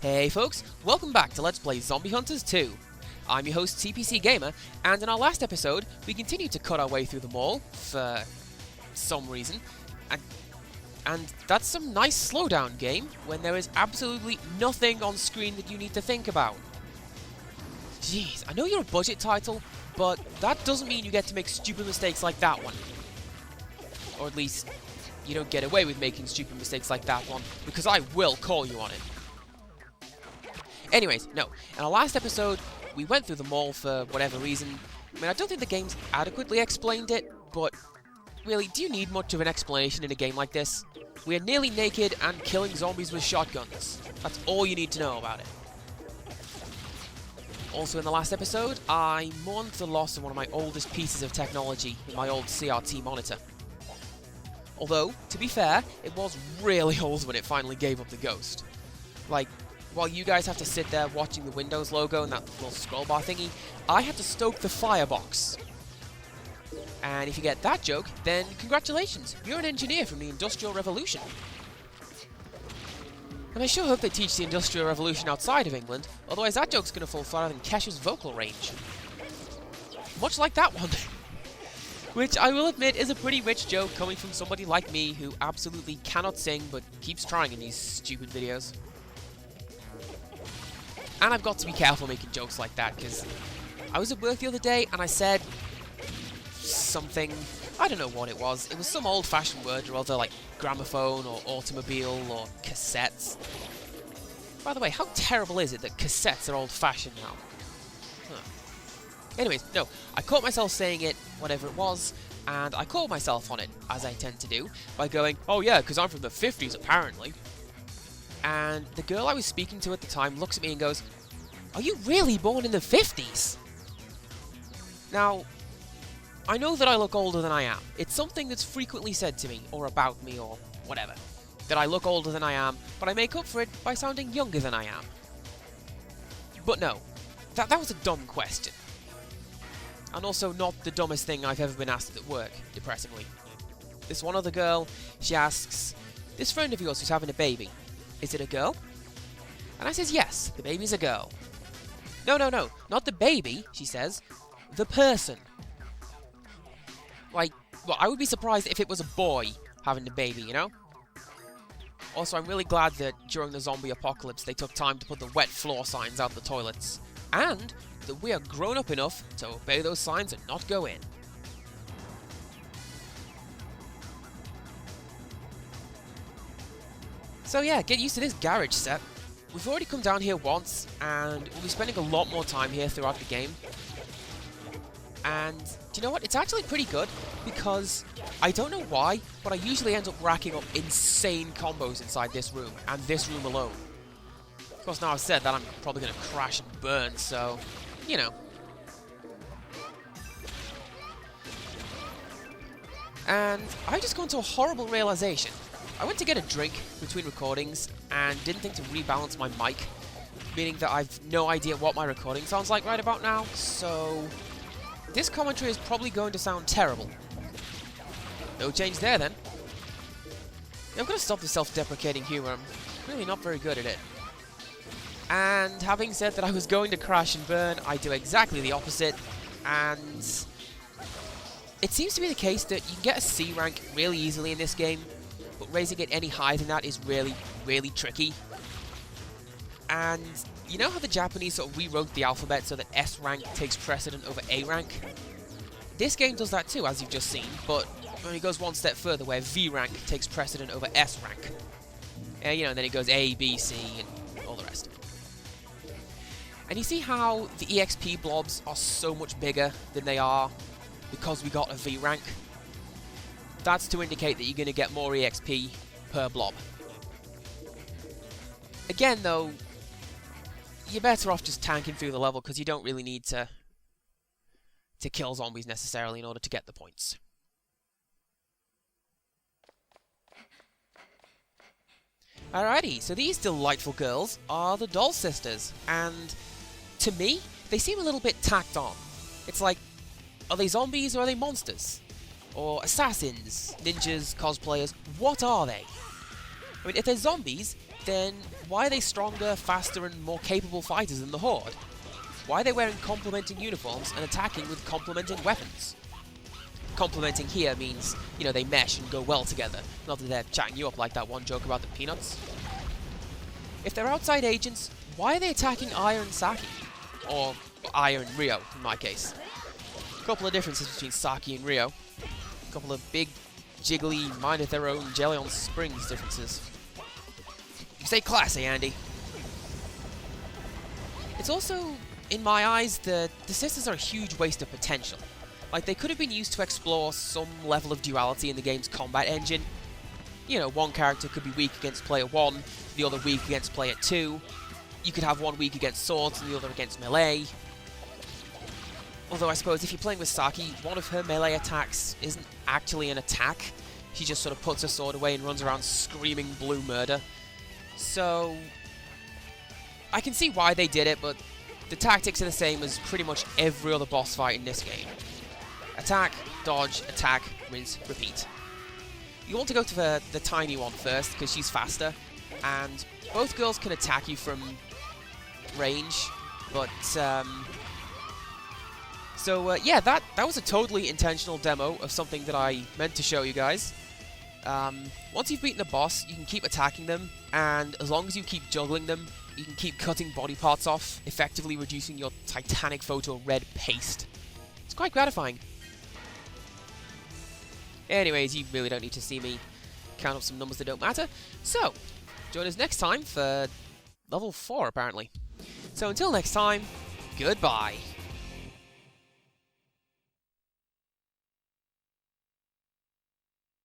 Hey folks, welcome back to Let's Play Zombie Hunters 2. I'm your host TPC Gamer, and in our last episode, we continued to cut our way through the mall, for some reason, and that's some nice slowdown game, when there is absolutely nothing on screen that you need to think about. Jeez, I know you're a budget title, but that doesn't mean you get to make stupid mistakes like that one. Or at least, you don't get away with making stupid mistakes like that one, because I will call you on it. Anyways, no. In our last episode, we went through the mall for whatever reason. I mean, I don't think the game's adequately explained it, but really, do you need much of an explanation in a game like this? We are nearly naked and killing zombies with shotguns. That's all you need to know about it. Also in the last episode, I mourned the loss of one of my oldest pieces of technology in my old CRT monitor. Although, to be fair, it was really old when it finally gave up the ghost. Like, while you guys have to sit there watching the Windows logo and that little scroll bar thingy, I had to stoke the firebox. And if you get that joke, then congratulations, you're an engineer from the Industrial Revolution. And I sure hope they teach the Industrial Revolution outside of England, otherwise that joke's gonna fall farther than Kesh's vocal range. Much like that one. Which I will admit is a pretty rich joke coming from somebody like me who absolutely cannot sing but keeps trying in these stupid videos. And I've got to be careful making jokes like that, because I was at work the other day and I said something, I don't know what it was some old-fashioned word or other, like gramophone or automobile or cassettes. By the way, how terrible is it that cassettes are old-fashioned now? Huh. Anyways, no, I caught myself saying it, whatever it was, and I called myself on it, as I tend to do, by going, oh yeah, because I'm from the 50s apparently. And the girl I was speaking to at the time looks at me and goes, "Are you really born in the 50s?" Now, I know that I look older than I am. It's something that's frequently said to me, or about me, or whatever. That I look older than I am, but I make up for it by sounding younger than I am. But no, that was a dumb question. And also not the dumbest thing I've ever been asked at work, depressingly. This one other girl, she asks, "This friend of yours who's having a baby, is it a girl?" And I says, yes, the baby's a girl. No, not the baby, she says. The person. Like, well, I would be surprised if it was a boy having the baby, you know? Also, I'm really glad that during the zombie apocalypse they took time to put the wet floor signs out the toilets. And that we are grown up enough to obey those signs and not go in. So yeah, get used to this garage set. We've already come down here once, and we'll be spending a lot more time here throughout the game. And, do you know what? It's actually pretty good, because I don't know why, but I usually end up racking up insane combos inside this room, and this room alone. Of course, now I've said that, I'm probably going to crash and burn, so, you know. And I just got into a horrible realization. I went to get a drink between recordings and didn't think to rebalance my mic, meaning that I've no idea what my recording sounds like right about now, so this commentary is probably going to sound terrible. No change there then. I'm going to stop the self-deprecating humor, I'm really not very good at it. And having said that I was going to crash and burn, I do exactly the opposite, and it seems to be the case that you can get a C rank really easily in this game, but raising it any higher than that is really, really tricky. And you know how the Japanese sort of rewrote the alphabet so that S rank takes precedent over A rank? This game does that too, as you've just seen, but only goes one step further where V rank takes precedent over S rank. You know, and then it goes A, B, C, and all the rest. And you see how the EXP blobs are so much bigger than they are because we got a V rank? That's to indicate that you're going to get more EXP per blob. Again, though, you're better off just tanking through the level because you don't really need to kill zombies necessarily in order to get the points. Alrighty, so these delightful girls are the Doll Sisters, and to me, they seem a little bit tacked on. It's like, are they zombies or are they monsters? Or assassins, ninjas, cosplayers, what are they? I mean, if they're zombies, then why are they stronger, faster, and more capable fighters than the Horde? Why are they wearing complementing uniforms and attacking with complementing weapons? Complementing here means, you know, they mesh and go well together, not that they're chatting you up like that one joke about the peanuts. If they're outside agents, why are they attacking Aya and Saki? Or Aya and Rio, in my case. A couple of differences between Saki and Rio. A couple of big, jiggly, mind-of-their-own jelly-on-springs differences. You say classy, Andy. It's also, in my eyes, the sisters are a huge waste of potential. Like, they could have been used to explore some level of duality in the game's combat engine. You know, one character could be weak against player 1, the other weak against player 2. You could have one weak against swords and the other against melee. Although I suppose if you're playing with Saki, one of her melee attacks isn't actually an attack. She just sort of puts her sword away and runs around screaming blue murder. So I can see why they did it, but the tactics are the same as pretty much every other boss fight in this game. Attack, dodge, attack, rinse, repeat. You want to go to the tiny one first, because she's faster, and both girls can attack you from range, but, yeah, that was a totally intentional demo of something that I meant to show you guys. Once you've beaten a boss, you can keep attacking them, and as long as you keep juggling them, you can keep cutting body parts off, effectively reducing your Titanic photo red paste. It's quite gratifying. Anyways, you really don't need to see me count up some numbers that don't matter. So, join us next time for level 4, apparently. So until next time, goodbye.